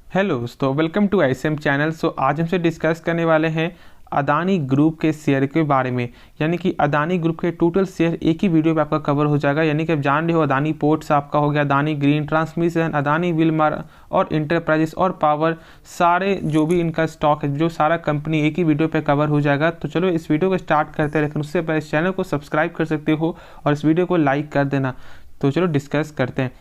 Hello दोस्तों, welcome to ICM channel. आज हमसे डिस्कस करने वाले हैं अदानी ग्रुप के शेयर के बारे में। यानी कि अदानी ग्रुप के टोटल शेयर एक ही वीडियो पे आपका कवर हो जाएगा। यानी कि आप जान रहे हो, अदानी पोर्ट्स आपका हो गया, Adani green transmission, Adani Wilmar और इंटरप्राइजेस और पावर, सारे जो भी इनका स्टॉक है, जो सारा कंपनी एक ही वीडियो पे कवर हो जाएगा। तो चलो इस वीडियो को स्टार्ट करते हैं, लेकिन उससे पहले इस चैनल को सब्सक्राइब कर सकते हो और इस वीडियो को लाइक कर देना। तो चलो डिस्कस करते हैं।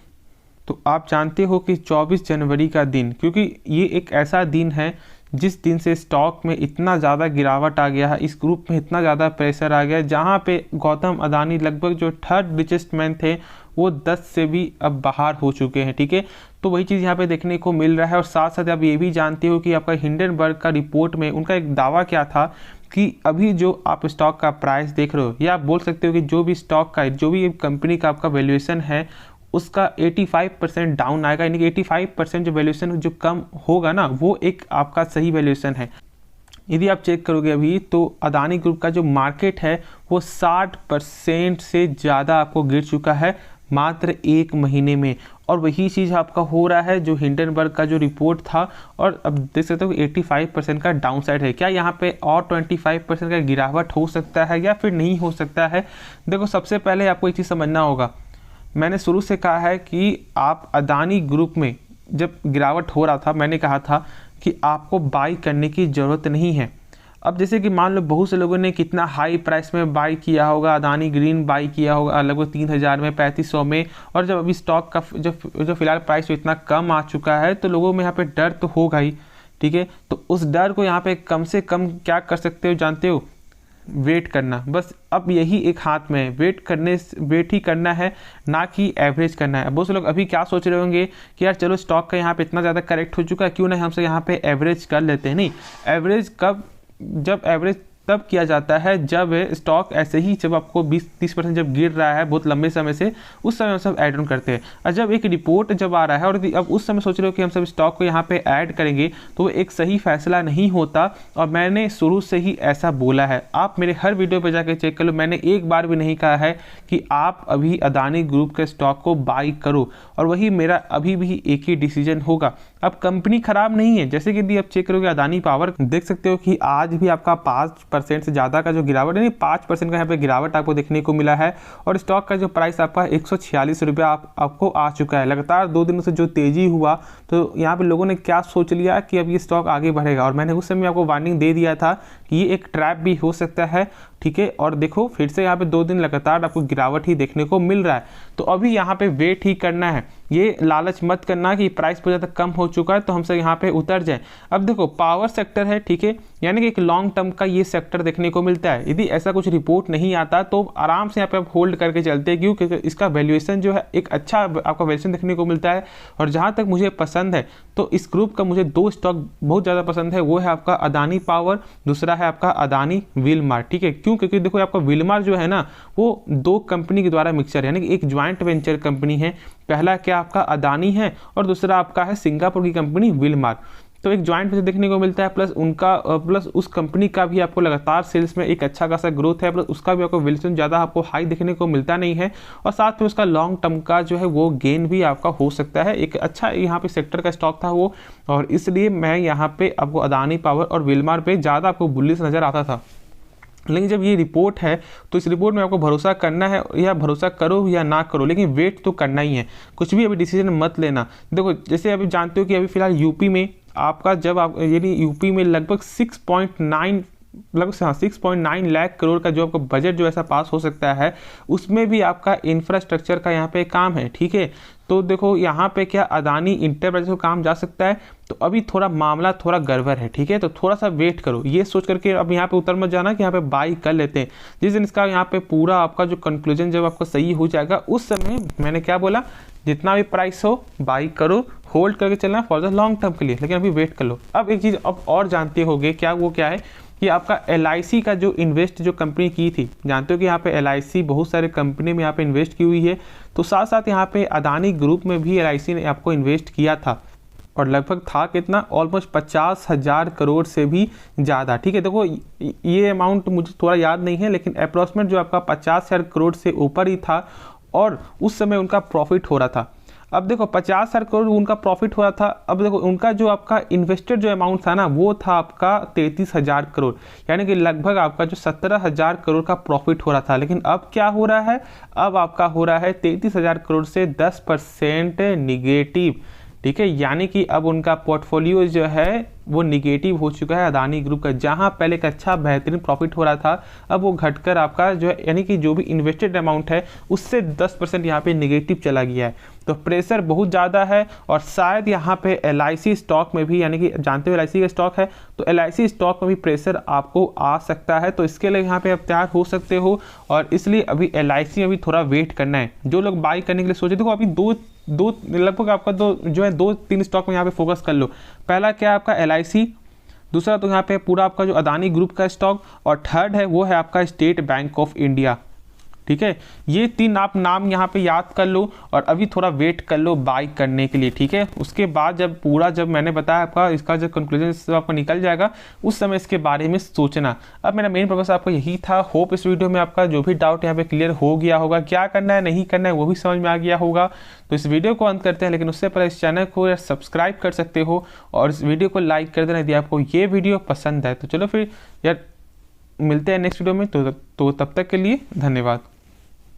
तो आप जानते हो कि 24 जनवरी का दिन, क्योंकि ये एक ऐसा दिन है जिस दिन से स्टॉक में इतना ज़्यादा गिरावट आ गया है, इस ग्रुप में इतना ज़्यादा प्रेशर आ गया, जहाँ पे गौतम अदानी लगभग जो थर्ड रिचेस्ट मैन थे वो 10 से भी अब बाहर हो चुके हैं। ठीक है, तो वही चीज़ यहाँ पे देखने को मिल रहा है। और साथ साथ आप ये भी जानते हो कि आपका हिंडनबर्ग का रिपोर्ट में उनका एक दावा क्या था कि अभी जो आप स्टॉक का प्राइस देख रहे हो, या आप बोल सकते हो कि जो भी स्टॉक का, जो भी कंपनी का आपका वैल्यूएशन है, उसका 85% डाउन आएगा। यानी कि 85% जो वैल्यूएशन जो कम होगा ना, वो एक आपका सही वैल्यूएशन है। यदि आप चेक करोगे अभी, तो अदानी ग्रुप का जो मार्केट है वो 60% से ज़्यादा आपको गिर चुका है मात्र एक महीने में। और वही चीज़ आपका हो रहा है जो हिंडनबर्ग का जो रिपोर्ट था। और अब देख सकते हो 85% का डाउन साइड है। क्या यहाँ पे और 25% का गिरावट हो सकता है या फिर नहीं हो सकता है? देखो, सबसे पहले आपको एक चीज़ समझना होगा। मैंने शुरू से कहा है कि आप अदानी ग्रुप में जब गिरावट हो रहा था, मैंने कहा था कि आपको बाई करने की ज़रूरत नहीं है। अब जैसे कि मान लो बहुत से लोगों ने कितना हाई प्राइस में बाई किया होगा, अदानी ग्रीन बाई किया होगा लगभग 3000 में, 3500 में। और जब अभी स्टॉक का जो फिलहाल प्राइस इतना कम आ चुका है, तो लोगों में यहाँ पे डर तो होगा ही। ठीक है, तो उस डर को यहाँ पे कम से कम क्या कर सकते हो जानते हो? वेट करना। बस अब यही एक हाथ में है, वेट ही करना है, ना कि एवरेज करना है। बहुत से लोग अभी क्या सोच रहे होंगे कि यार चलो स्टॉक का यहाँ पे इतना ज़्यादा करेक्ट हो चुका है, क्यों नहीं हमसे यहाँ पे एवरेज कर लेते हैं। नहीं, एवरेज कब, जब एवरेज तब किया जाता है जब स्टॉक ऐसे ही, जब आपको 20-30% जब गिर रहा है बहुत लंबे समय से, उस समय हम सब ऐड ऑन करते हैं। और जब एक रिपोर्ट जब आ रहा है और अब उस समय सोच रहे हो कि हम सब स्टॉक को यहाँ पे ऐड करेंगे, तो वो एक सही फैसला नहीं होता। और मैंने शुरू से ही ऐसा बोला है, आप मेरे हर वीडियो पर जाकर चेक कर लो, मैंने एक बार भी नहीं कहा है कि आप अभी अदानी ग्रुप के स्टॉक को बाई करो। और वही मेरा अभी भी एक ही डिसीजन होगा। अब कंपनी खराब नहीं है। जैसे कि यदि आप चेक करोगे अदानी पावर, देख सकते हो कि आज भी आपका 5% से ज़्यादा का जो गिरावट, यानी 5% का यहाँ पे गिरावट आपको देखने को मिला है। और स्टॉक का जो प्राइस आपका 146 रुपया आपको आ चुका है। लगातार 2 दिनों से जो तेज़ी हुआ, तो यहाँ पे लोगों ने क्या सोच लिया कि अब ये स्टॉक आगे बढ़ेगा। और मैंने उस समय आपको वार्निंग दे दिया था कि ये एक ट्रैप भी हो सकता है। ठीक है, और देखो फिर से यहाँ पे 2 दिन लगातार आपको गिरावट ही देखने को मिल रहा है। तो अभी यहाँ पे वेट ही करना है, ये लालच मत करना कि प्राइस बहुत ज़्यादा कम हो चुका है तो हमसे यहाँ पे उतर जाए। अब देखो पावर सेक्टर है, ठीक है, यानी कि एक लॉन्ग टर्म का ये सेक्टर देखने को मिलता है। यदि ऐसा कुछ रिपोर्ट नहीं आता तो आराम से यहाँ पे आप होल्ड करके चलते हैं, क्योंकि इसका वैल्यूएशन जो है एक अच्छा आपका वैल्यूएशन देखने को मिलता है। और जहाँ तक मुझे पसंद है, तो इस ग्रुप का मुझे 2 स्टॉक बहुत ज़्यादा पसंद है। वो है आपका अदानी पावर, दूसरा है आपका अदानी विलमार। ठीक है, क्यों? क्योंकि देखो आपका विलमार जो है ना, वो 2 कंपनी के द्वारा मिक्सचर, यानी कि एक ज्वाइंट वेंचर कंपनी है। पहला क्या आपका अदानी है और दूसरा आपका है सिंगापुर की कंपनी विलमार। तो एक ज्वाइंट वेंचर देखने को मिलता है, प्लस उस कंपनी का भी आपको लगातार सेल्स में एक अच्छा खासा ग्रोथ है, प्लस उसका भी आपको वैल्यूएशन ज़्यादा आपको हाई देखने को मिलता नहीं है। और साथ में उसका लॉन्ग टर्म का जो है वो गेन भी आपका हो सकता है। एक अच्छा यहाँ पे सेक्टर का स्टॉक था वो, और इसलिए मैं यहाँ पे आपको अदानी पावर और विलमार पे ज़्यादा आपको बुलिश नज़र आता था। लेकिन जब ये रिपोर्ट है, तो इस रिपोर्ट में आपको भरोसा करना है, या भरोसा करो या ना करो, लेकिन वेट तो करना ही है। कुछ भी अभी डिसीजन मत लेना। देखो जैसे अभी जानते हो कि अभी फिलहाल यूपी में आपका, जब आप यानी यूपी में लगभग 6.9 लाख करोड़ का जो आपका बजट जो ऐसा पास हो सकता है, उसमें भी आपका इंफ्रास्ट्रक्चर का यहाँ पे काम है। ठीक है, तो देखो यहाँ पे क्या अदानी इंटरप्राइजेस को काम जा सकता है, तो अभी थोड़ा मामला थोड़ा गड़बड़ है। ठीक है, तो थोड़ा सा वेट करो, ये सोच करके अब यहाँ पे उतर मत जाना कि यहाँ पे बाई कर लेते हैं। जिस दिन इसका यहाँ पे पूरा आपका जो कंक्लूजन जब आपको सही हो जाएगा, उस समय मैंने क्या बोला, जितना भी प्राइस हो बाई करो, होल्ड करके चलना फॉर द लॉन्ग टर्म के लिए, लेकिन अभी वेट कर लो। अब एक चीज़ अब और जानते होगे क्या, वो क्या है कि आपका LIC का जो इन्वेस्ट जो कंपनी की थी, जानते हो कि यहाँ पे LIC बहुत सारे कंपनी में यहाँ पे इन्वेस्ट की हुई है। तो साथ साथ यहाँ पे अदानी ग्रुप में भी LIC ने आपको इन्वेस्ट किया था, और लगभग था कितना, ऑलमोस्ट 50,000 करोड़ से भी ज़्यादा। ठीक है, देखो ये अमाउंट मुझे थोड़ा याद नहीं है, लेकिन अप्रॉक्सीमेट जो आपका 50,000 करोड़ से ऊपर ही था, और उस समय उनका प्रॉफिट हो रहा था। अब देखो 50,000 करोड़ उनका प्रॉफिट हो रहा था। अब देखो उनका जो आपका इन्वेस्टेड जो अमाउंट था ना वो था आपका 33,000 करोड़, यानी कि लगभग आपका जो 17,000 करोड़ का प्रॉफिट हो रहा था। लेकिन अब क्या हो रहा है, अब आपका हो रहा है 33,000 करोड़ से 10% निगेटिव। ठीक है, यानी कि अब उनका पोर्टफोलियो जो है वो निगेटिव हो चुका है अदानी ग्रुप का। जहां पहले एक अच्छा बेहतरीन प्रॉफिट हो रहा था, अब वो घटकर आपका जो है यानी कि जो भी इन्वेस्टेड अमाउंट है उससे 10% यहाँ पे निगेटिव चला गया है। तो प्रेशर बहुत ज़्यादा है। और शायद यहाँ पे LIC स्टॉक में भी, यानी कि जानते हो LIC का स्टॉक है, तो LIC स्टॉक में भी प्रेशर आपको आ सकता है। तो इसके लिए यहाँ पे आप तैयार हो सकते हो। और इसलिए अभी LIC में भी थोड़ा वेट करना है। जो लोग बाई करने के लिए सोचे, देखो अभी दो लगभग आपका जो है 2-3 स्टॉक में यहाँ पे फोकस कर लो। पहला क्या है आपका LIC, दूसरा तो यहाँ पे पूरा आपका जो अदानी ग्रुप का स्टॉक, और थर्ड है वो है आपका स्टेट बैंक ऑफ इंडिया। ठीक है, ये 3 आप नाम यहाँ पे याद कर लो और अभी थोड़ा वेट कर लो बाई करने के लिए। ठीक है, उसके बाद जब मैंने बताया आपका इसका जो कंक्लूजन आपको निकल जाएगा उस समय इसके बारे में सोचना। अब मेरा मेन पर्पस आपका यही था। होप इस वीडियो में आपका जो भी डाउट यहाँ पे क्लियर हो गया होगा, क्या करना है नहीं करना है वो भी समझ में आ गया होगा। तो इस वीडियो को अंत करते हैं, लेकिन उससे पहले इस चैनल को सब्सक्राइब कर सकते हो और इस वीडियो को लाइक कर देना यदि आपको ये वीडियो पसंद है। तो चलो फिर यार मिलते हैं नेक्स्ट वीडियो में। तो तब तक के लिए धन्यवाद।